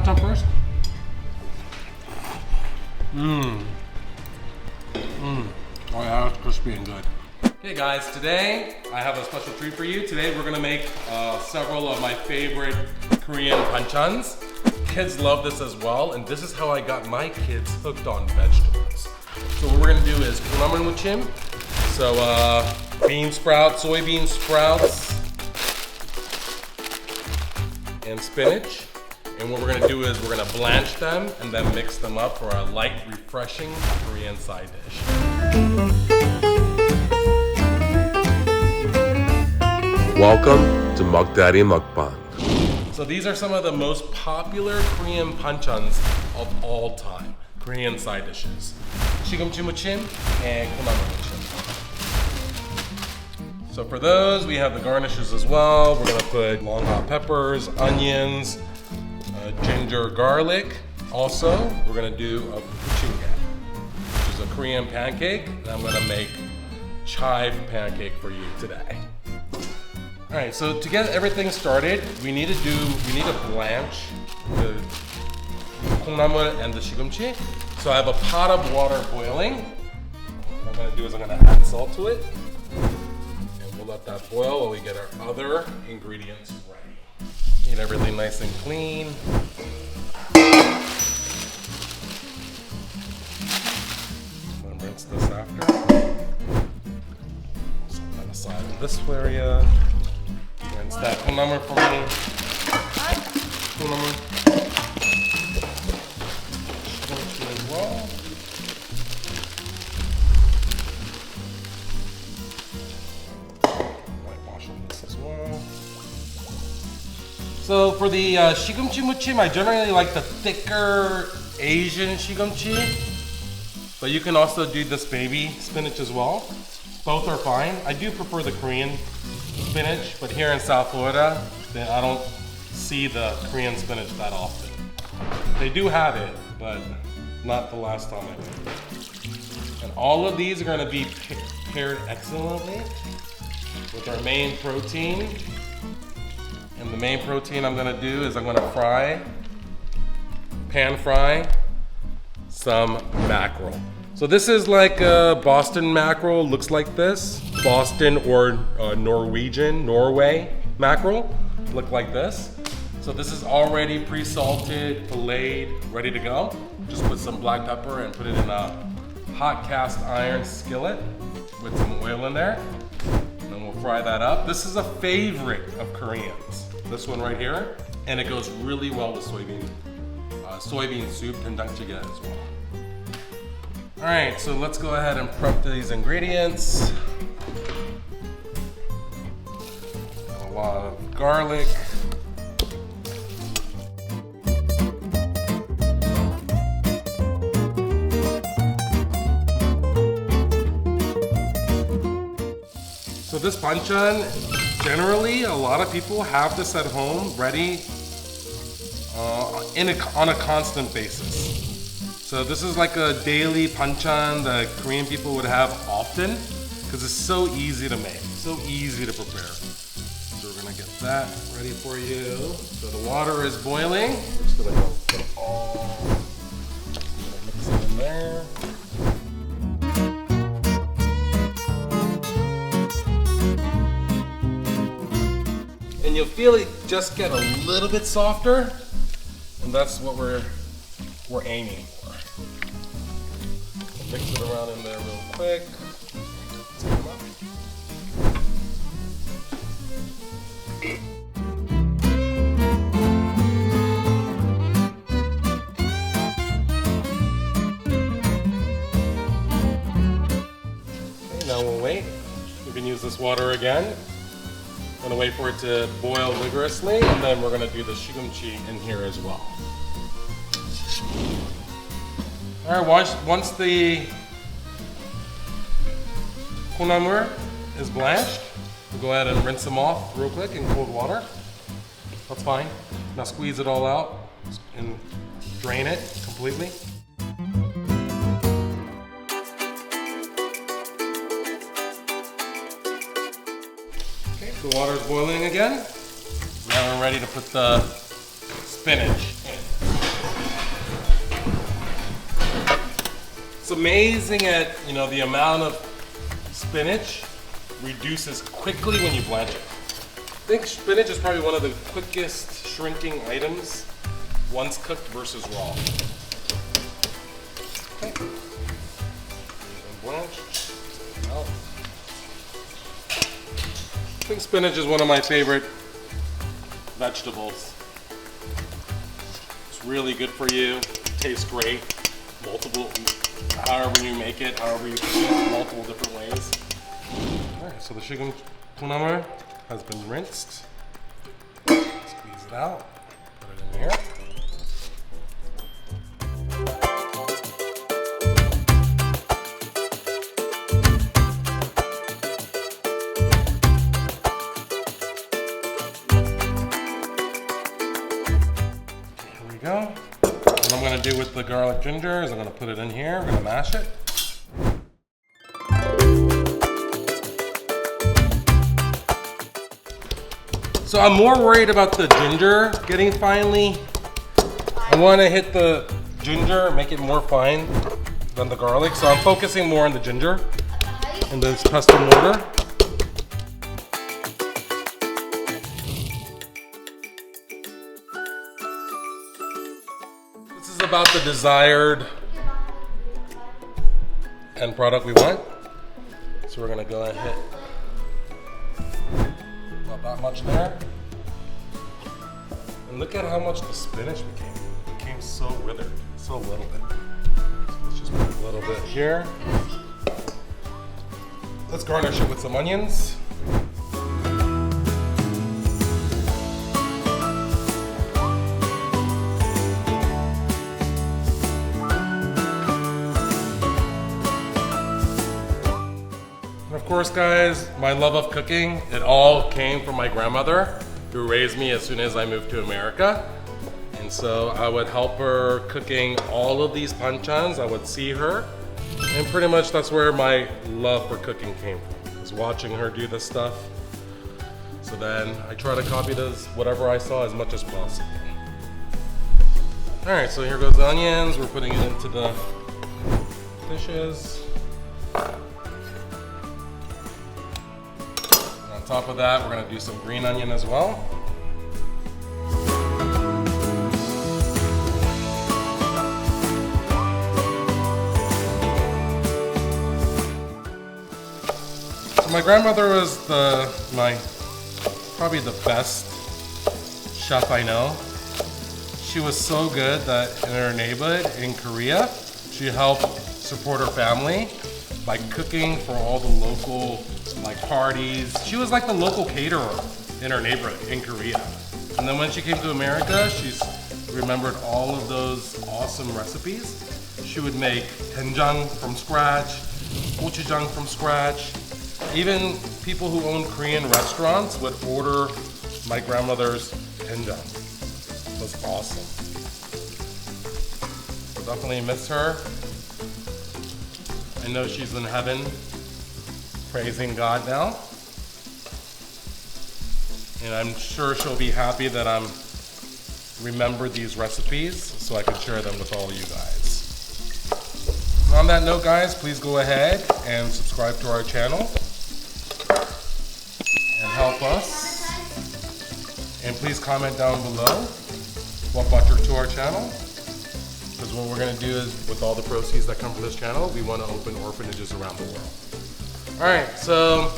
banchan first. Oh yeah, it's crispy and good. Okay guys, today I have a special treat for you. Today we're gonna make several of my favorite Korean banchans. Kids love this as well, and this is how I got my kids hooked on vegetables. So what we're gonna do is kunaman muchim. So bean sprouts, soybean sprouts, and spinach. And what we're gonna do is we're gonna blanch them and then mix them up for a light, refreshing Korean side dish. Welcome to Mukdaddy Mukbang. So these are some of the most popular Korean banchans of all time. Korean side dishes. 시금치 무침 and kunaman muchim. So for those, we have the garnishes as well. We're gonna put long hot peppers, onions, ginger, garlic. Also, we're gonna do a puchungan, which is a Korean pancake, and I'm gonna make chive pancake for you today. All right, so to get everything started, we need to blanch the 콩나물 and the 시금치. So I have a pot of water boiling. What I'm gonna do is I'm gonna add salt to it, and we'll let that boil while we get our other ingredients ready. Get everything nice and clean. I'm gonna rinse this after. Set that aside in this area. Rinse that 콩나물 for me. 콩나물. Shigechi as well. Whitewash this as well. So for the 시금치 무침, I generally like the thicker Asian 시금치, but you can also do this baby spinach as well. Both are fine. I do prefer the Korean spinach, but here in South Florida, I don't see the Korean spinach that often. They do have it, but not the last time I did. And all of these are going to be paired excellently with our main protein. And the main protein I'm gonna do is I'm gonna pan fry some mackerel. So this is like a Boston mackerel, looks like this. Boston or Norway mackerel look like this. So this is already pre-salted, filleted, ready to go. Just put some black pepper and put it in a hot cast iron skillet with some oil in there. And then we'll fry that up. This is a favorite of Koreans. This one right here, and it goes really well with soybean soup and 된장찌개 as well. All right, so let's go ahead and prep these ingredients. A lot of garlic. So this banchan, generally, a lot of people have this at home ready on a constant basis. So this is like a daily banchan that Korean people would have often because it's so easy to make, so easy to prepare. So we're gonna get that ready for you. So the water is boiling. We're just gonna put it all, mix it in there. And you'll feel it just get a little bit softer, and that's what we're aiming for. We'll mix it around in there real quick. Okay, now we'll wait. We can use this water again. I'm gonna wait for it to boil vigorously, and then we're gonna do the 시금치 in here as well. All right, once the 콩나물 is blanched, we'll go ahead and rinse them off real quick in cold water. That's fine. Now squeeze it all out and drain it completely. The water's boiling again. Now we're ready to put the spinach in. It's amazing at, the amount of spinach reduces quickly when you blanch it. I think spinach is probably one of the quickest shrinking items once cooked versus raw. Okay. Blanch. Out. I think spinach is one of my favorite vegetables. It's really good for you. Tastes great. However you make it, however you cook it, multiple different ways. Alright, so the shikum kunamur has been rinsed. Squeeze it out. Put it in here. Here we go. What I'm going to do with the garlic ginger is I'm going to put it in here. I'm going to mash it. So I'm more worried about the ginger getting finely. I want to hit the ginger, make it more fine than the garlic. So I'm focusing more on the ginger and this pesto mortar. This is about the desired end product we want. So we're gonna go and hit about that much there. And look at how much the spinach became. It became so withered, so little bit. So let's just put a little bit here. Let's garnish it with some onions. Of course, guys, my love of cooking, it all came from my grandmother, who raised me as soon as I moved to America. And so I would help her cooking all of these banchans. I would see her, and pretty much that's where my love for cooking came from, was watching her do this stuff. So then I try to copy this, whatever I saw, as much as possible. All right, so here goes the onions. We're putting it into the dishes. On top of that, we're going to do some green onion as well. So my grandmother was probably the best chef I know. She was so good that in her neighborhood in Korea, she helped support her family by cooking for all the local parties. She was like the local caterer in her neighborhood in Korea. And then when she came to America, she's remembered all of those awesome recipes. She would make doenjang from scratch, gochujang from scratch. Even people who own Korean restaurants would order my grandmother's doenjang. It was awesome. So definitely miss her. I know she's in heaven, praising God now. And I'm sure she'll be happy that I'm remembered these recipes so I can share them with all you guys. And on that note, guys, please go ahead and subscribe to our channel and help us. And please comment down below what brought you to our channel. Because what we're going to do is, with all the proceeds that come from this channel, we want to open orphanages around the world. Alright, so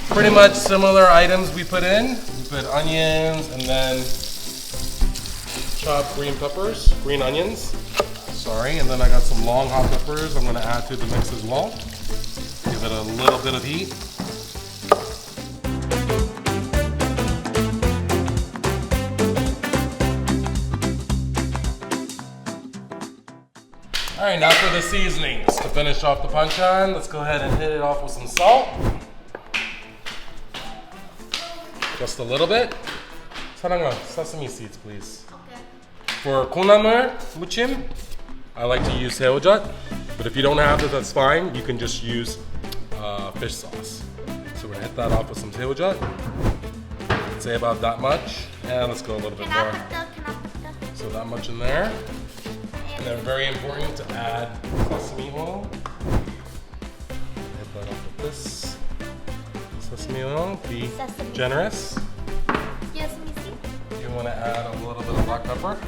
pretty much similar items we put in. We put onions and then chopped green onions. Sorry, and then I got some long hot peppers I'm going to add to the mix as well. Give it a little bit of heat. Alright, now for the seasonings. To finish off the banchan, let's go ahead and hit it off with some salt. Just a little bit. 사랑아, sesame seeds, please. Okay. For 콩나물 무침, I like to use 새우젓, but if you don't have it, that's fine. You can just use fish sauce. So we're gonna hit that off with some 새우젓. I'd say about that much, and let's go a little bit more. So that much in there. And then very important to add sesame oil. Hit that up with this sesame oil. Be generous. Yes, Missy. You want to add a little bit of black pepper.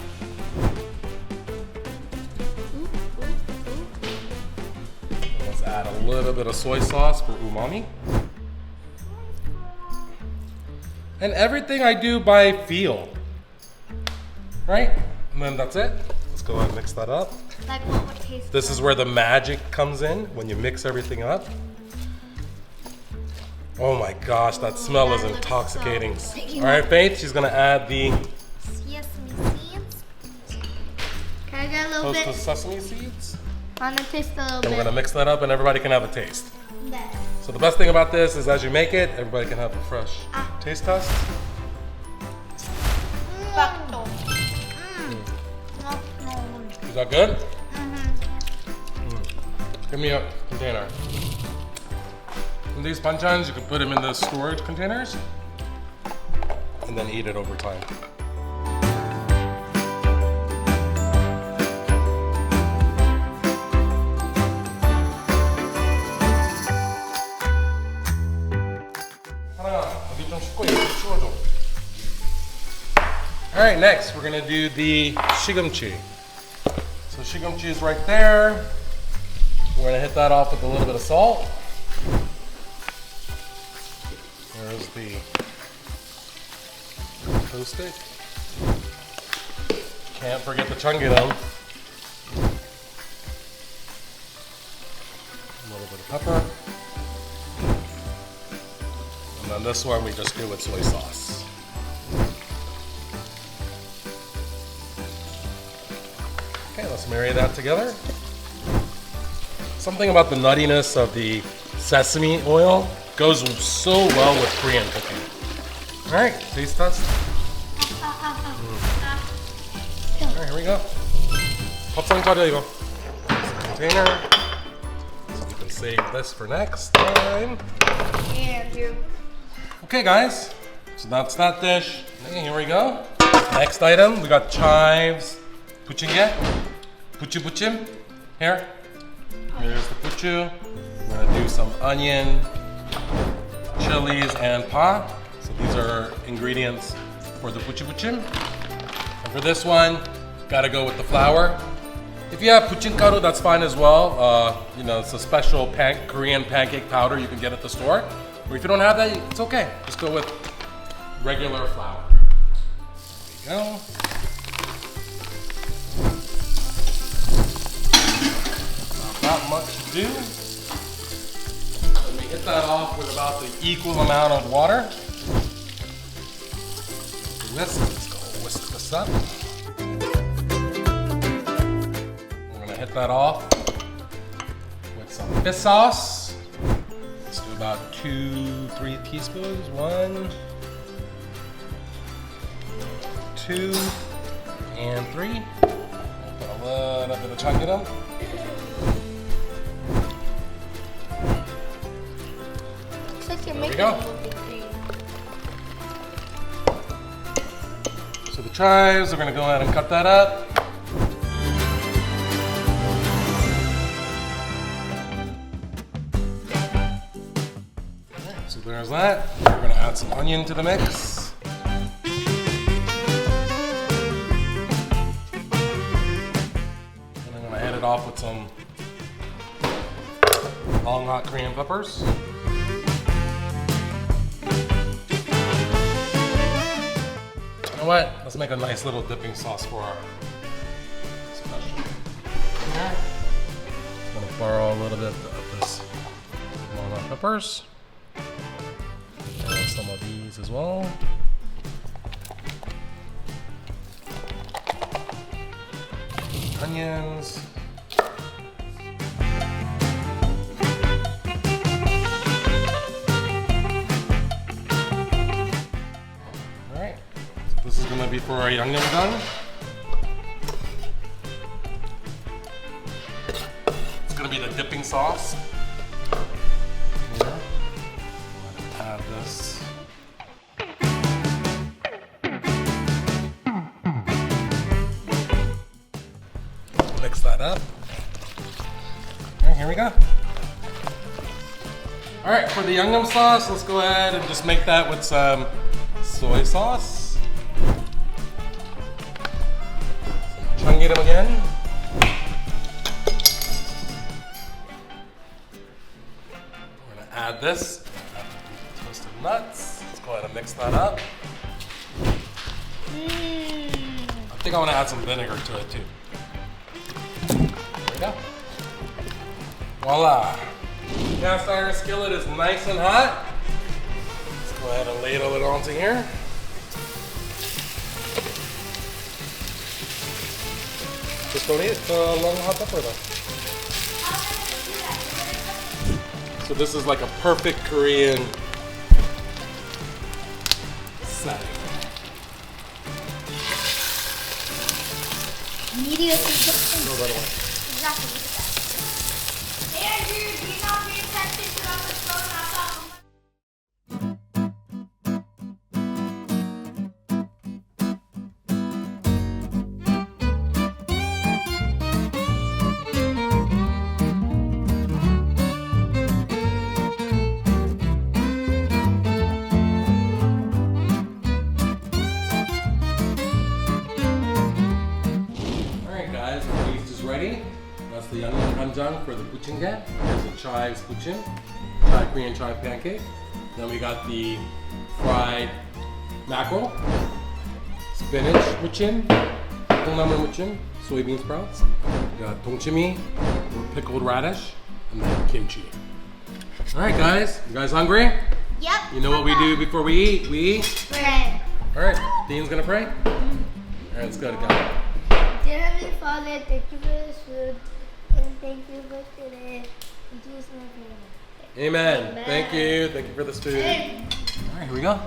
Let's add a little bit of soy sauce for umami. And everything I do by feel. Right? And then that's it. Let's go ahead and mix that up. Like what would taste This is where the magic comes in, when you mix everything up. Oh my gosh, that smell is that looks intoxicating. so All right, Faith, she's gonna add the sesame seeds. Can I get a little toasted bit? sesame seeds. I'm gonna taste a little And bit. we're gonna mix that up and everybody can have a taste. There. So the best thing about this is as you make it, everybody can have a fresh taste test. Facto. Is that good? Give me a container. And these banchans, you can put them in the storage containers and then eat it over time. All right, next we're gonna do the shigumchi. So shigumchi is right there. We're gonna hit that off with a little bit of salt. There's the toast stick. Can't forget the chungyudon. A little bit of pepper. And then this one we just do with soy sauce. Okay, let's marry that together. Something about the nuttiness of the sesame oil goes so well with Korean cooking. All right, taste test. All right, here we go. 밥상 차려 이거. Container. So you can save this for next time. And you. Okay, guys. So that's that dish. Okay, here we go. Next item, we got chives. 부침개. 부추. Here. Here's the puchu. We're gonna do some onion, chilies, and pa. So these are ingredients for the puchu. And for this one, gotta go with the flour. If you have puchinkaru, that's fine as well. You know, it's a special Korean pancake powder you can get at the store. Or if you don't have that, it's okay. Just go with regular flour. There we go. Not much to do. Let me hit that off with about the equal amount of water. Let's go whisk this up. We're gonna hit that off with some fish sauce. Let's do about 2-3 teaspoons. 1, 2, and 3. We'll put a little bit of chungyudon. There we go. So the chives, we're gonna go ahead and cut that up. Alright, so there's that. We're gonna add some onion to the mix. And I'm gonna head it off with some long hot Korean peppers. You know what? Let's make a nice little dipping sauce for our special. Here. I'm gonna borrow a little bit of this long hot peppers. And some of these as well. Onions. Alright. This is gonna be for our yangnyeomjang. It's gonna be the dipping sauce. Here. Add this. mix that up. Alright, here we go. Alright, for the yum sauce, let's go ahead and just make that with some soy sauce. Chunky them again. We're gonna add this. Toasted nuts. Let's go ahead and mix that up. I think I want to add some vinegar to it too. There we go. Voila. Cast iron skillet is nice and hot. Let's go ahead and ladle it onto here. Just don't eat the long hot pepper though. So this is like a perfect Korean setting. Media Throw that away. Exactly. Andrew, do you not pay attention to what was going That's the onion kanjang for the buchinge. There's the chai buchin, chai Korean chai pancake. Then we got the fried mackerel, spinach buchin, 콩나물 buchin, soybean sprouts. We got dongchimi, pickled radish, and then kimchi. All right, guys. You guys hungry? Yep. You know what we do before we eat? We eat. Pray. All right. Dean's gonna pray. All right, let's go. Dear Heavenly Father, thank you for this food, and thank you for today. In Jesus' name, Amen. Amen. Thank you. Thank you for this food. amen. All right, here we go.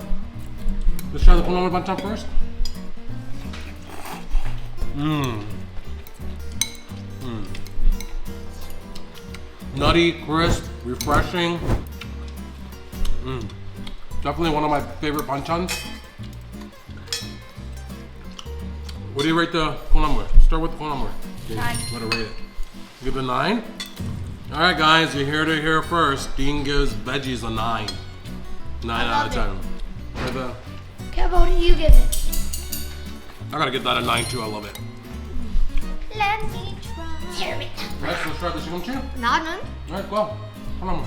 Let's try the Korean Banchan first. Nutty, crisp, refreshing. Definitely one of my favorite banchans. What do you rate the 콩나물? Start with the 콩나물. Okay, 9. What do you rate it? Give it a 9? Alright guys, you're here to hear first. Dean gives veggies a 9. 9 out of 10. For the, Okay, what do you give it? I gotta give that a 9 too, I love it. Let me try. Alright, so let's try the shigamchi. None. Alright, go. 콩나물.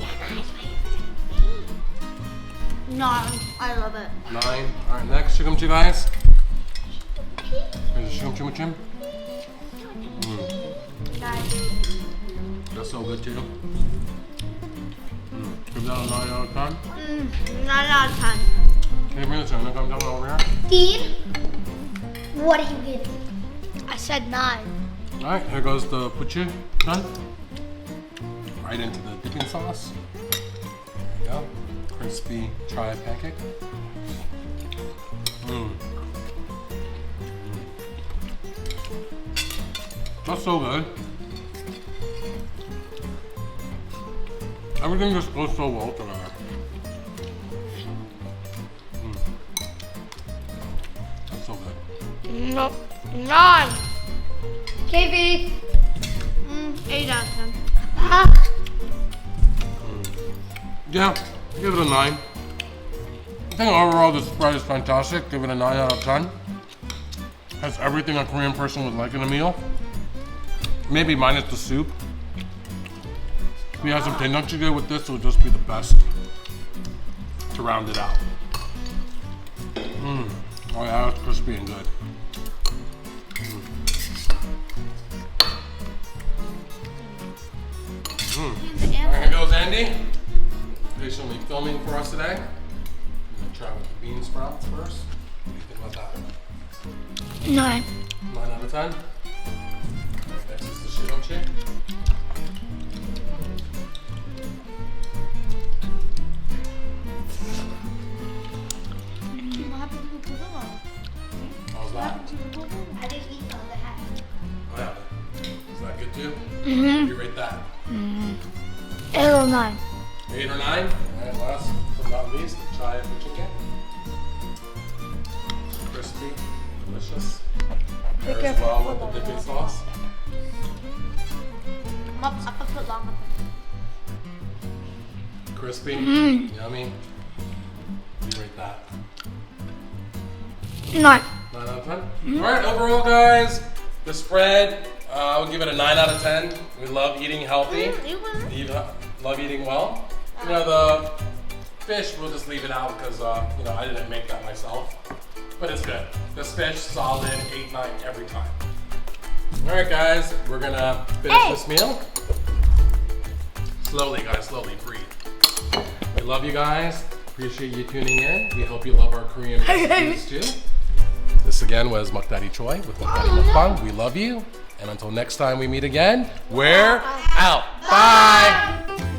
None. I love it. 9. Alright, next shigamchi guys. Here's the shigamchi muchim. That's so good too. Give that a 9 out of 10. 9 out of 10. Can you bring this in? Come down over here. Dean, what do you give it? I said 9. Alright, here goes the puchi. Done. Right into the dipping sauce. There you go. Crispy chai pancake. That's so good. Everything just goes so well together. That's so good. No. 9. KB. 8 out of 10. Yeah, give it a 9. I think overall this spread is fantastic. Give it a 9 out of 10. Has everything a Korean person would like in a meal. Maybe minus the soup. If we have some 된장찌개 with this, it would just be the best to round it out. Oh yeah, that's crispy and good. Alright, here goes Andy. Patiently filming for us today. I'm gonna try with the bean sprouts first. What do you think about that? 9. 9 out of 10. Next is the shigamchi. How's that? I just eat the other half. Oh yeah. Is that good too? Mm-hmm. You rate that? 8 or 9. 8 or 9? Alright, last but not least, the chai chicken. Crispy, delicious. There as well with the dipping sauce. I'll put long. Crispy, yummy. You rate that? 9. 9 out of 10? Alright, overall guys, the spread, I'll give it a 9 out of 10. We love eating healthy. Love eating well. You know, the fish, we'll just leave it out because, you know, I didn't make that myself. But it's good. This fish, solid, 8, 9 every time. Alright guys, we're gonna finish this meal. Slowly guys, slowly, breathe. We love you guys. Appreciate you tuning in. We hope you love our Korean recipes too. This again was Mukdaddy Choi with Mukdaddy Mukbang. We love you. And until next time we meet again, we're out. Bye.